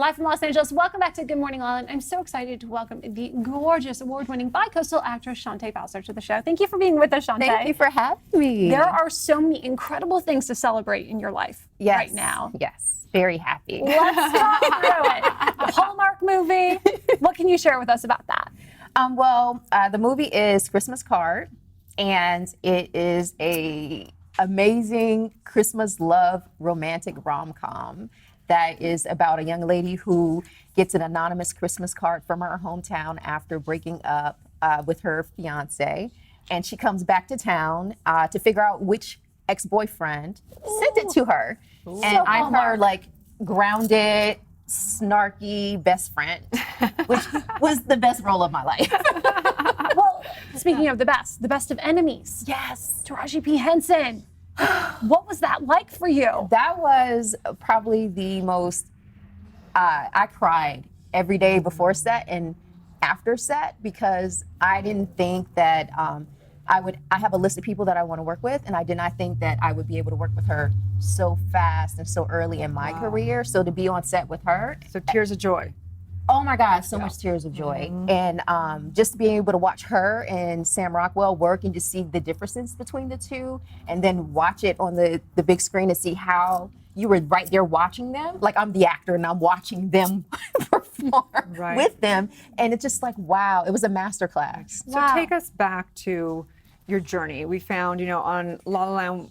Live from Los Angeles. Welcome back to Good Morning LaLa. I'm so excited to welcome the gorgeous, award-winning bi-coastal actress Chante Bowser to the show. Thank you for being with us, Chante. Thank you for having me. There are so many incredible things to celebrate in your life right now. Yes, very happy. Let's talk through it. The Hallmark movie. What can you share with us about that? The movie is Christmas Card, and it is a amazing Christmas love romantic rom-com that is about a young lady who gets an anonymous Christmas card from her hometown after breaking up with her fiance. And she comes back to town to figure out which ex-boyfriend sent it to her. Ooh. And So I'm her like grounded, snarky best friend, which was the best role of my life. Well, speaking of the best of enemies. Yes. Taraji P. Henson. What was that like for you? That was probably the most, I cried every day before set and after set because I didn't think that I have a list of people that I want to work with, and I did not think that I would be able to work with her so fast and so early in my career. So to be on set with her. So tears of joy. Oh my God, so much tears of joy. And just being able to watch her and Sam Rockwell work and just see the differences between the two, and then watch it on the big screen to see how you were right there watching them. Like I'm the actor and I'm watching them perform with them. And it's just like, wow, it was a masterclass. So take us back to your journey. We found, on LaLa,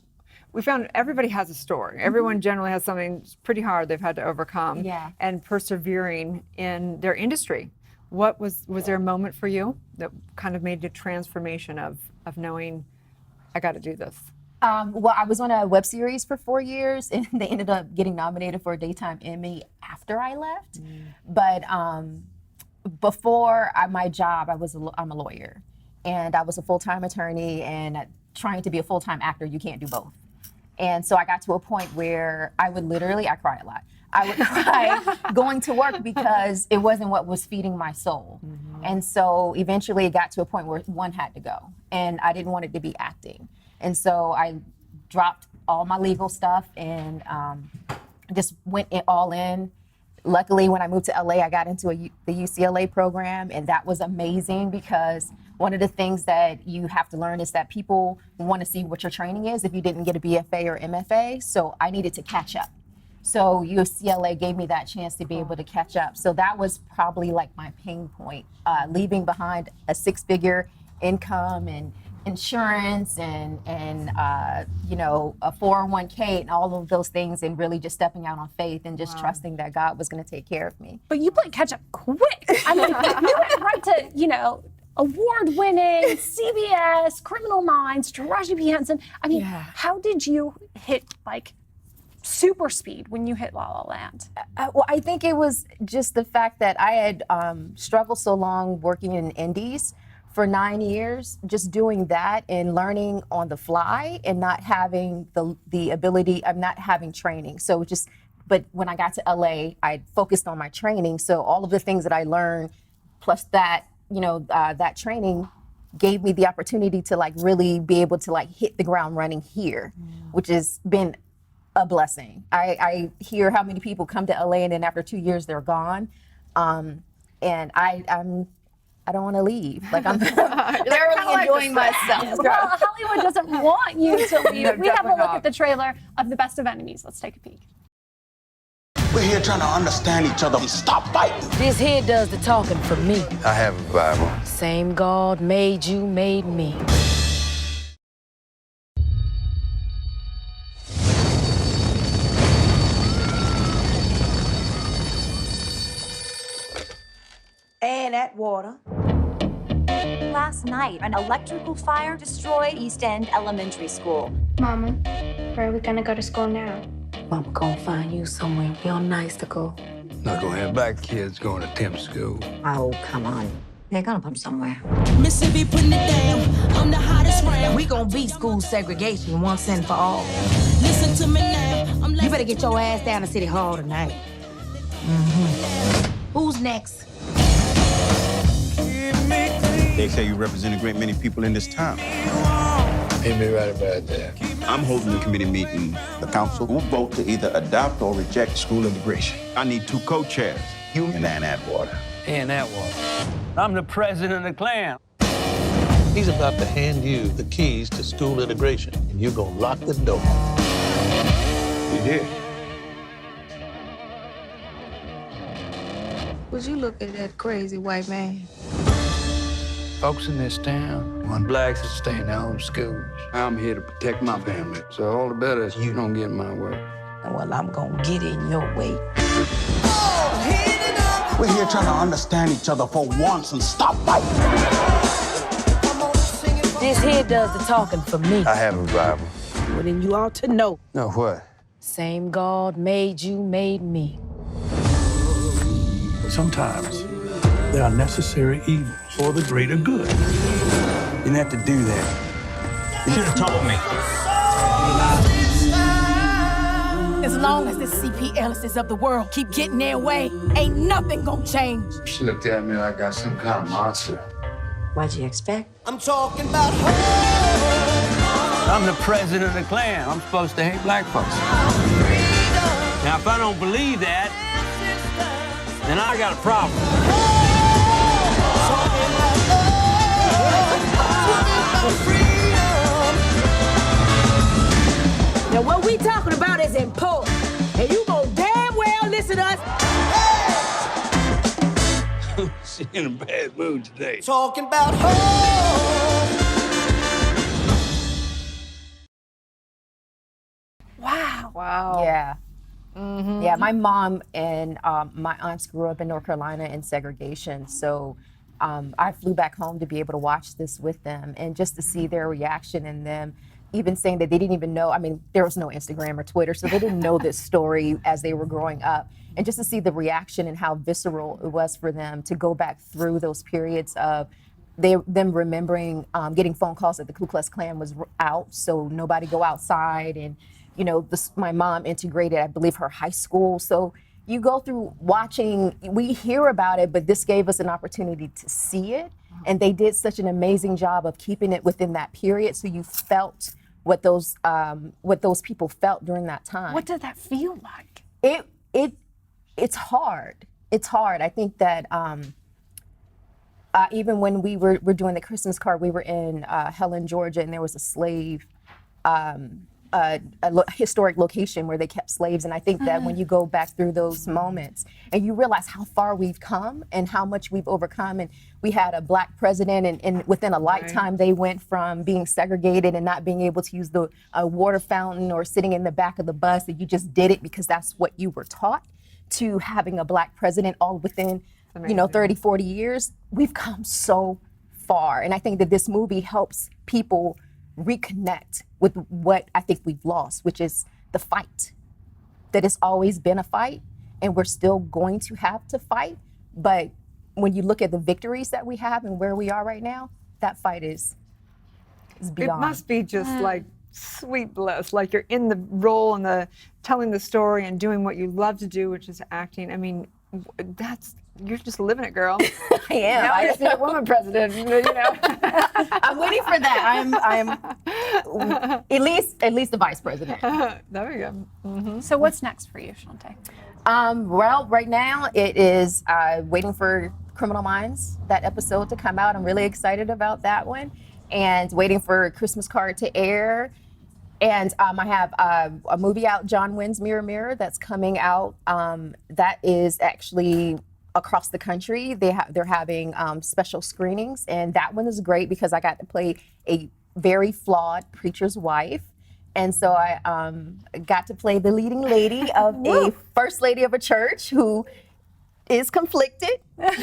we found everybody has a story. Everyone generally has something pretty hard they've had to overcome and persevering in their industry. What was there a moment for you that kind of made the transformation of knowing, I got to do this? Well, I was on a web series for 4 years, and they ended up getting nominated for a Daytime Emmy after I left. But before my job, I'm a lawyer, and I was a full-time attorney, and trying to be a full-time actor, you can't do both. And so I got to a point where I cry a lot. I would cry going to work because it wasn't what was feeding my soul. And so eventually it got to a point where one had to go, and I didn't want it to be acting. And so I dropped all my legal stuff and just went all in. Luckily, when I moved to LA, I got into the UCLA program, and that was amazing because one of the things that you have to learn is that people want to see what your training is if you didn't get a BFA or MFA. So I needed to catch up. So UCLA gave me that chance to be able to catch up. So that was probably like my pain point, leaving behind a 6-figure income and insurance and a 401k and all of those things, and really just stepping out on faith and just trusting that God was going to take care of me. But you played catch up quick. I mean, you went right to, award-winning CBS, Criminal Minds, Taraji P. Henson. I mean, how did you hit like super speed when you hit La La Land? Well, I think it was just the fact that I had struggled so long working in indies for 9 years, just doing that and learning on the fly and not having the ability, I'm not having training. So but when I got to LA, I focused on my training. So all of the things that I learned, plus that, that training gave me the opportunity to like really be able to like hit the ground running here, which has been a blessing. I hear how many people come to LA and then after 2 years they're gone. And I don't want to leave. Like I'm thoroughly enjoying myself. Well, Hollywood doesn't want you to leave. We have a look at the trailer of The Best of Enemies. Let's take a peek. We're here trying to understand each other and stop fighting. This here does the talking for me. I have a Bible. Same God made you, made me. And that water. Last night, an electrical fire destroyed East End Elementary School. Mama, where are we gonna go to school now? Mama gonna find you somewhere real nice to go. Not gonna have black kids going to temp school. Oh, come on. They're gonna put them somewhere. Mississippi putting it down. I'm the hottest round. We gonna beat school segregation once and for all. Listen to me now. You better get your ass down to City Hall tonight. Who's next? They say you represent a great many people in this town. Ain't me right about that. I'm holding a committee meeting. The council will vote to either adopt or reject school integration. I need 2 co-chairs. You and Ann Atwater. And that one. I'm the president of the clan. He's about to hand you the keys to school integration, and you're gonna lock the door. You did. Would you look at that crazy white man? Folks in this town want blacks to stay in their own schools. I'm here to protect my family, so all the better is you don't get in my way. Well, I'm gonna get in your way. We're here trying to understand each other for once and stop fighting. This here does the talking for me. I have a rival. Well, then you ought to know. No, what? Same God made you, made me. Sometimes there are necessary evils for the greater good. You didn't have to do that. You should have told me. As long as the CPLSs of the world keep getting their way, ain't nothing gonna change. She looked at me like I was some kind of monster. What'd you expect? I'm talking about home. I'm the president of the clan. I'm supposed to hate black folks. Now, if I don't believe that, then I got a problem. Now, what we talking about is important, and you gon' damn well listen to us. She's in a bad mood today. Talking about home. Wow. Wow. Yeah. Yeah, my mom and my aunts grew up in North Carolina in segregation. So I flew back home to be able to watch this with them and just to see their reaction and them even saying that they didn't even know. I mean, there was no Instagram or Twitter, so they didn't know this story as they were growing up. And just to see the reaction and how visceral it was for them to go back through those periods of them remembering getting phone calls that the Ku Klux Klan was out, so nobody go outside. And you know, my mom integrated, I believe, her high school. So you go through watching, we hear about it, but this gave us an opportunity to see it. And they did such an amazing job of keeping it within that period. So you felt what those people felt during that time. What did that feel like? It's hard. It's hard. I think that even when we were doing the Christmas card, we were in Helen, Georgia, and there was a slave, historic location where they kept slaves. And I think that when you go back through those moments and you realize how far we've come and how much we've overcome, and we had a black president, and within a lifetime they went from being segregated and not being able to use the water fountain or sitting in the back of the bus, that you just did it because that's what you were taught, to having a black president all within 30, 40 years. We've come so far. And I think that this movie helps people reconnect with what I think we've lost, which is the fight. That it's always been a fight, and we're still going to have to fight. But when you look at the victories that we have and where we are right now, that fight is beyond. It must be just like sweet bliss, like you're in the role and the telling the story and doing what you love to do, which is acting. I mean, you're just living it, girl. I am. Now I just need a woman president. You know. I'm waiting for that. I'm at least the vice president. There we go. Mm-hmm. So what's next for you, Chante? Well, right now it is waiting for Criminal Minds, that episode, to come out. I'm really excited about that one, and waiting for Christmas Card to air. And I have a movie out, John Wynn's Mirror Mirror, that's coming out. That is actually across the country. They're having special screenings, and that one is great because I got to play a very flawed preacher's wife. And so I got to play the leading lady of a first lady of a church who is conflicted. And,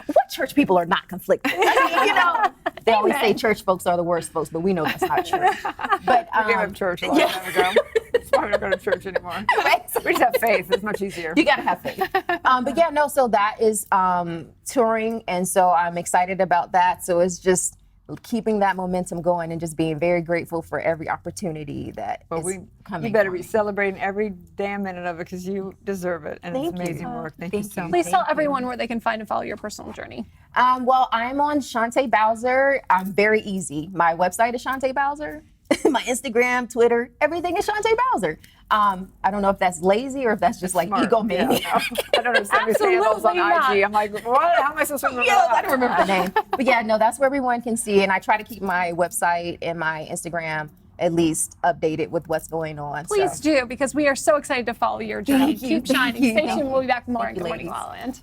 what church people are not conflicted? I mean, they always say church folks are the worst folks, but we know that's not true. But we gave up church a long time ago. That's why we don't go to church anymore. Right? We just have faith. It's much easier. You gotta have faith. So that is touring, and so I'm excited about that. So it's just keeping that momentum going and just being very grateful for every opportunity that is coming. You better my be way. celebrating every damn minute of it because you deserve it. And Thank it's amazing you. work. Thank you so much. Please tell everyone where they can find and follow your personal journey. Well, I'm on Chante Bowser. I'm very easy. My website is Chante Bowser. My Instagram, Twitter, everything is Chante Bowser. I don't know if that's lazy or if that's just like Smart. egomaniac. Yeah, no. I don't understand these handles on Absolutely IG. I'm like, what? How am I supposed to remember Yes, that? I don't remember the name. But yeah, no, that's where everyone can see. And I try to keep my website and my Instagram at least updated with what's going on. Please do, because we are so excited to follow your journey. Thank you. Keep shining. Thank you. Stay tuned. We'll be back with more in Thank Good you, Morning ladies. La La Land.